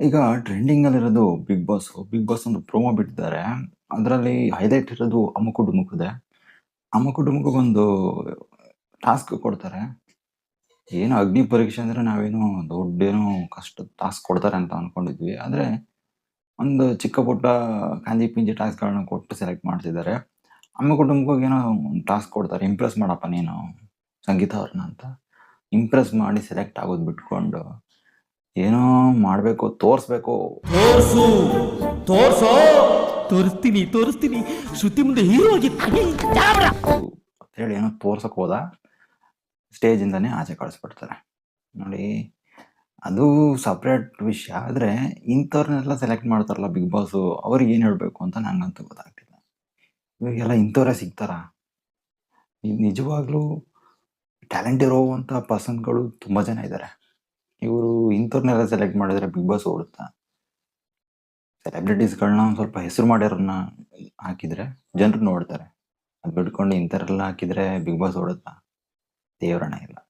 ಈಗ ಟ್ರೆಂಡಿಂಗಲ್ಲಿರೋದು big boss. Big boss ಒಂದು promo ಬಿಟ್ಟಿದ್ದಾರೆ. ಅದರಲ್ಲಿ ಹೈಲೈಟ್ ಇರೋದು ಅಮುಕು ಡುಮುಕುದೆ. ಅಮುಕು ಡುಮುಕುಗೊಂದು ಟಾಸ್ಕ್ ಕೊಡ್ತಾರೆ. ಏನು ಅಗ್ನಿ ಪರೀಕ್ಷೆ ಅಂದ್ರೆ ನಾವೇನು ದೊಡ್ಡೇನೋ ಕಷ್ಟದ ಟಾಸ್ಕ್ ಕೊಡ್ತಾರೆ ಅಂತ ಅನ್ಕೊಂಡಿದ್ವಿ. ಆದ್ರೆ ಒಂದು ಚಿಕ್ಕ ಪುಟ್ಟ ಕಾಂಜಿ ಪಿಂಜಿ ಟಾಸ್ಕ್‌ಗಳನ್ನ ಕೊಟ್ಟು ಸೆಲೆಕ್ಟ್ ಮಾಡ್ತಿದ್ದಾರೆ. ಅಮುಕು ಡುಮುಕುಗೆ ಏನೋ ಒಂದು ಟಾಸ್ಕ್ ಕೊಡ್ತಾರೆ. ಇಂಪ್ರೆಸ್ ಮಾಡಪ್ಪ ನೀನು ಸಂಗೀತ ಅವ್ರನ್ನ ಅಂತ. ಇಂಪ್ರೆಸ್ ಮಾಡಿ ಸೆಲೆಕ್ಟ್ ಆಗೋದು ಬಿಟ್ಕೊಂಡು ಏನೋ ಮಾಡ್ಬೇಕು, ತೋರ್ಸ್ಬೇಕು. ತೋರ್ಸು ತೋರ್ಸೋ ತೋರಿಸ್ತೀನಿ ತೋರಿಸ್ತೀನಿ ಶ್ರುತಿ ಮುಂದೆ ಹೀರೋ ಆಗಿ ಅಂತ ಹೇಳಿ ಏನೋ ತೋರ್ಸಕ್ ಹೋದ. ಸ್ಟೇಜಿಂದಾನೇ ಆಚೆ ಕಳಿಸ್ಬಿಡ್ತಾರೆ. ನೋಡಿ, ಅದು ಸಪ್ರೇಟ್ ವಿಷಯ. ಆದ್ರೆ ಇಂಥವ್ರನ್ನೆಲ್ಲ ಸೆಲೆಕ್ಟ್ ಮಾಡ್ತಾರಲ್ಲ ಬಿಗ್ ಬಾಸು, ಅವ್ರಿಗೆ ಏನ್ ಹೇಳ್ಬೇಕು ಅಂತ ನಂಗಂತೂ ಗೊತ್ತಾಗ್ತಿಲ್ಲ. ಇವಾಗೆಲ್ಲ ಇಂಥವ್ರೇ ಸಿಗ್ತಾರಾ? ನಿಜವಾಗ್ಲೂ ಟ್ಯಾಲೆಂಟ್ ಇರೋವಂಥ ಪರ್ಸನ್ಗಳು ತುಂಬಾ ಜನ ಇದ್ದಾರೆ. ಇವರು ಇಂಥವ್ರನ್ನೆಲ್ಲ ಸೆಲೆಕ್ಟ್ ಮಾಡಿದ್ರೆ ಬಿಗ್ ಬಾಸ್ ಓಡುತ್ತಾ? ಸೆಲೆಬ್ರಿಟೀಸ್ಗಳನ್ನ ಒಂದು ಸ್ವಲ್ಪ ಹೆಸರು ಮಾಡ್ಯಾರನ್ನ ಹಾಕಿದ್ರೆ ಜನರು ನೋಡ್ತಾರೆ. ಅದು ಬಿಟ್ಕೊಂಡು ಇಂಥವ್ರೆಲ್ಲ ಹಾಕಿದ್ರೆ ಬಿಗ್ ಬಾಸ್ ಓಡುತ್ತಾ? ದೇವರನ್ನ ಇಲ್ಲ.